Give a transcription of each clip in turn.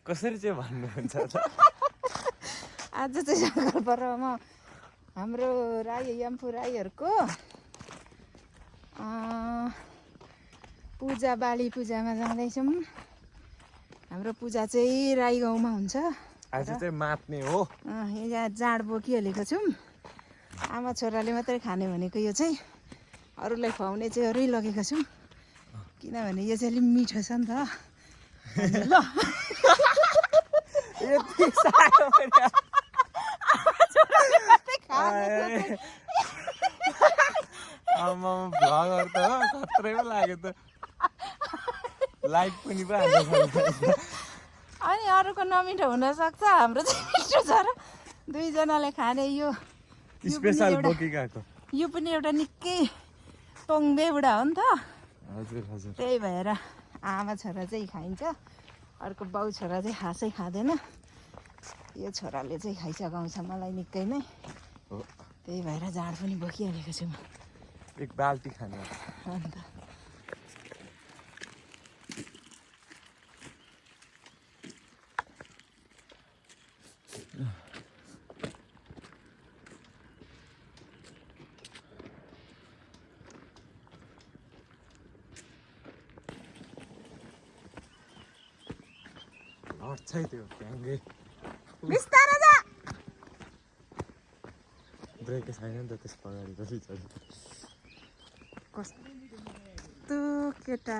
कसरी चाहिँ भन्नुहुन्छ त? आज चाहिँ सङ्कल्प पर्वमा हाम्रो राई यम्फू राईहरूको पूजा बाली पूजामा जाँदैछौँ। हाम्रो पूजा चाहिँ राई गाउँमा हुन्छ। आज चाहिँ मात्ने हो। यहाँ जाँड बोकिहालेको छौँ। आमा छोराले मात्रै खाने भनेको यो चाहिँ, अरूलाई खुवाउने चाहिँ अरू लगेका छौँ, किनभने यो चाहिँ अलिक मिठो छ नि त। ल आमा भ्लगर त खत्रै पो लाग्यो त, लाइक पनि पो हाल्नु। अनि अरूको नमिठो हुनसक्छ, हाम्रो चाहिँ मिठो छ र दुईजनाले खाने यो स्पेशल बोकिएको। यो पनि एउटा निकै तोङ्बे बुढा हो नि त। हजुर हजुर। त्यही भएर आमा छोरा चाहिँ खाइन्छ, अर्को बाउ छोरा चाहिँ खासै खाँदैन। यो छोराले चाहिँ खाइसकाउँछ मलाई निकै नै, त्यही भएर जाँड पनि बोकिहालेको छु म। एक बाल्टी खाने अन्त हट्छ त्यो ट्याङ्गे। बिस्तारै जा। ब्रेकै छैन नि त त्यसको अगाडि कसरी चल्छ। कस्तो केटा।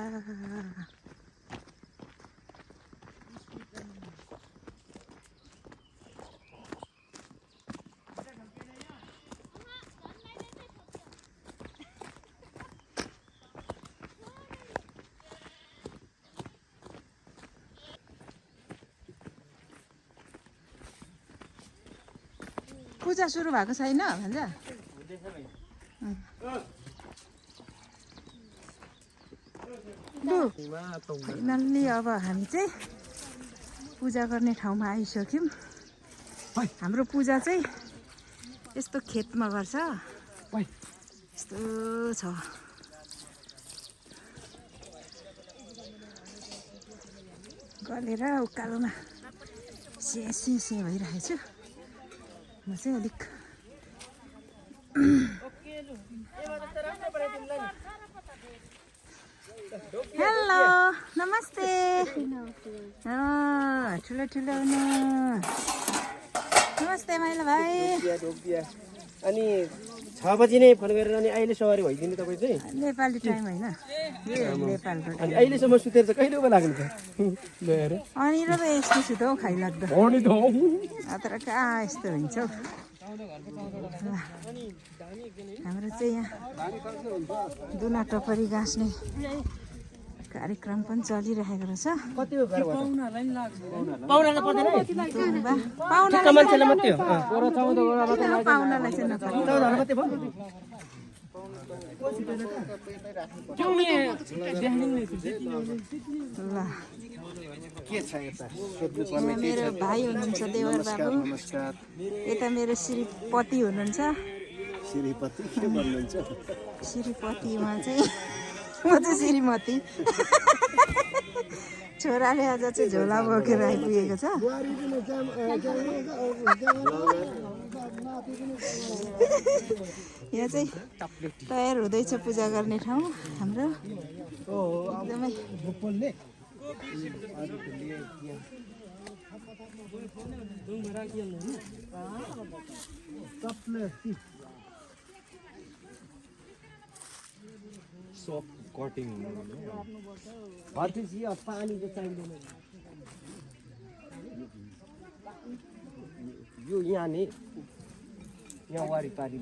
पूजा सुरु भएको छैन भन्छ। फाइनल्ली अब हामी चाहिँ पूजा गर्ने ठाउँमा आइसक्यौँ। हाम्रो पूजा चाहिँ यस्तो खेतमा गर्छ, यस्तो छ। गलेर उकालोमा से भइरहेको छु म चाहिँ अलिक। हेलो नमस्ते। ठुलो ठुलो हुनु। नमस्ते माइला भाइ। अनि 6 बजी नै फोन गरेर अनि अहिले सवारी भइदिनु तपाईँ चाहिँ। नेपाली टाइम होइन, नेपालको अनि अहिलेसम्म सुतेर चाहिँ कहिले पो लाग्नु त ल्याएर। अनि र यस्तो छु त हौ खाइलाग्दो। तर कहाँ यस्तो हुन्छ हौ। हाम्रो चाहिँ यहाँ दुना टपरी गाँस्ने कार्यक्रम पनि चलिरहेको रहेछ। पाहुनालाई चाहिँ मेरो भाइ हुनुहुन्छ देवर बाबु, यता मेरो श्रीपति हुनुहुन्छ। श्रीपतिमा चाहिँ म चाहिँ श्रीमती। छोराले आज चाहिँ झोला बोकेर आइपुगेको छ। यहाँ चाहिँ तयार हुँदैछ पूजा गर्ने ठाउँ हाम्रो। एकदमै सप कटिङ पानी चाहिँ चाहिँदैन यो यहाँ नै, यहाँ वारिपारि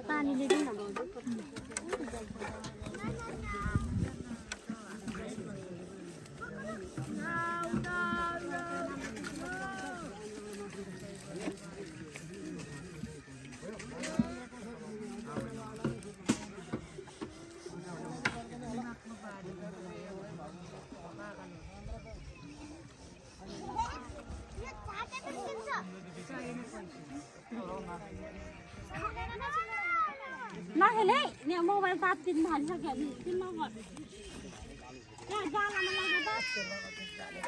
पानीले दिनु न नखेले नि मोबाइल तात्तिन थालिसक्यो नि किन नगर त्यहाँ जालामा लाग्यो त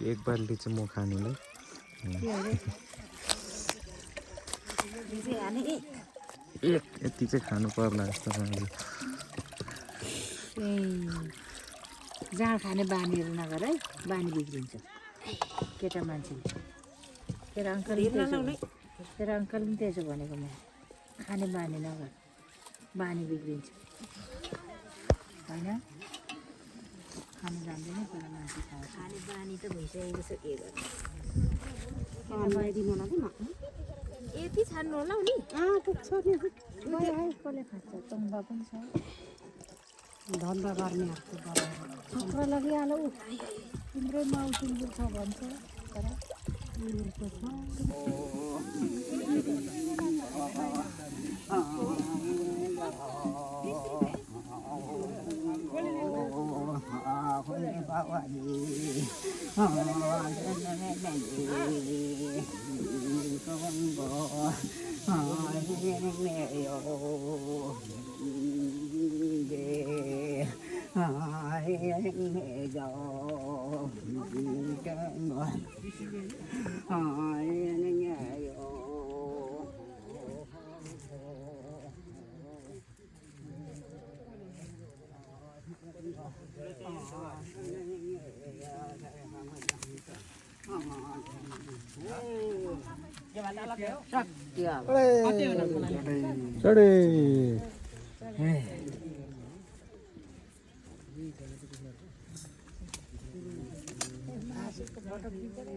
एक बाल्टी चाहिँ म खानुलाई यति चाहिँ खानु पर्ला जस्तो लाग्यो जाँड खाने बानीहरू नगर है बानी बिग्रिन्छ केटा मान्छेले तेरो अङ्कल पनि त्यसो भनेको म खाने बानी नगर बानी बिग्रिन्छ होइन खानु जान्दैन तर मान्छे खाने बानी त भइसकेको छ के गर्नु यति छान्नु होला नि पुग्छ नि कसले खान्छ तम्बा पनि छ धन्दा गर्नेहरूको खतरा लागिहाल्यो तिम्रै माउ सिन्दुर छ भन्छ तर सिन्दुरको छ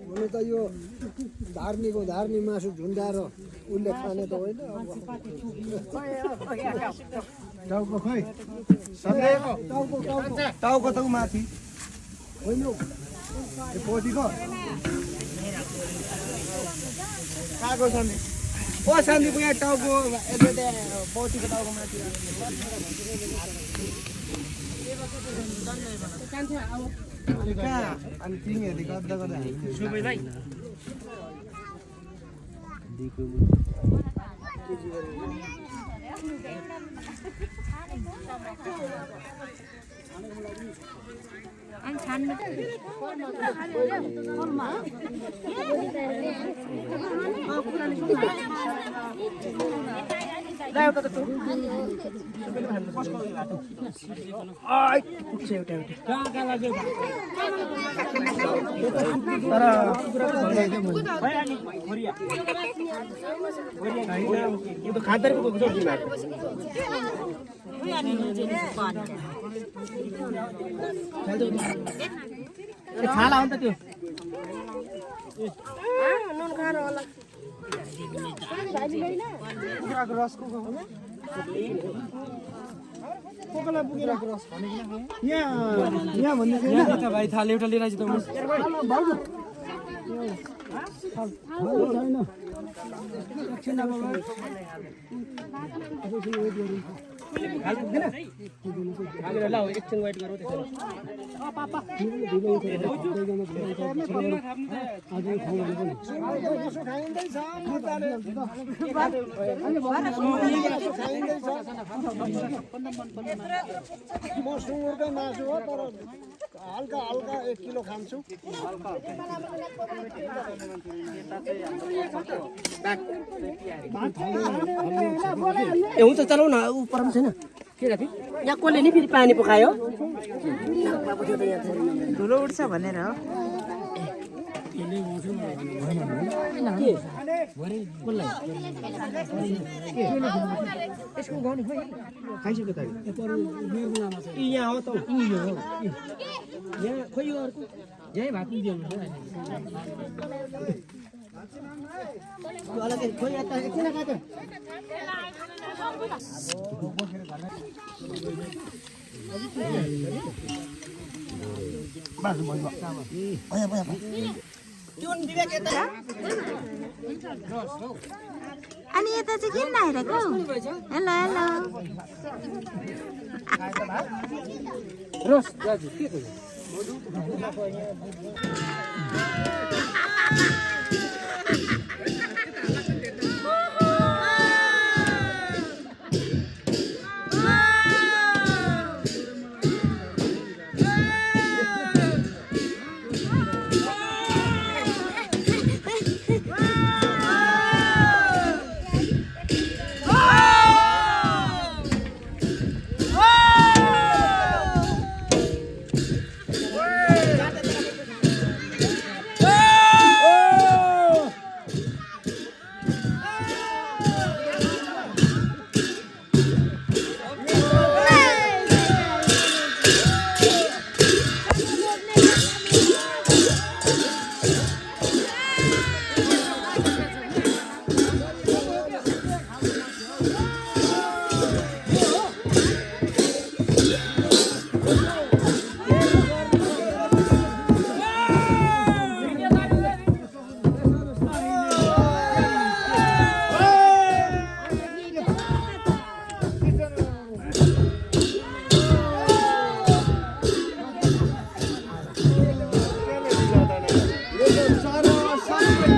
हुनु त यो धार्नी मासु झुन्डाएर उसले खाने त होइन टाउको खै टाउको त माथि होइन पोतीको काको सन्दीप ओ सन्दीप यहाँ टाउको पोतीको टाउको माथि अनि तिमीहरूले गर्दा गर्दा सबैलाई खाला हो त त्यो नुन खानु होला रसको कोकोला पुगेको रस यहाँ भन्ने छैन भाइ थाल एउटा लिएर आइज त एकछिन वेट गरौँ म सुँगुरकै मासु हो तर हल्का हल्का 1 किलो खान्छु ए हुन्छ चलाउ न ऊ परम छैन के राखी यहाँ कसले नि फेरि पानी पकायो धुलो उठ्छ भनेर हो खाइसक्यो त यहाँ हो त यहाँ खोइ यो अर्को यही भात दिनु अलग्गै खोइ यता किन गएको अनि यता चाहिँ किन आइरहेको हेलो हेलो रस दाजु के गर्यो सारा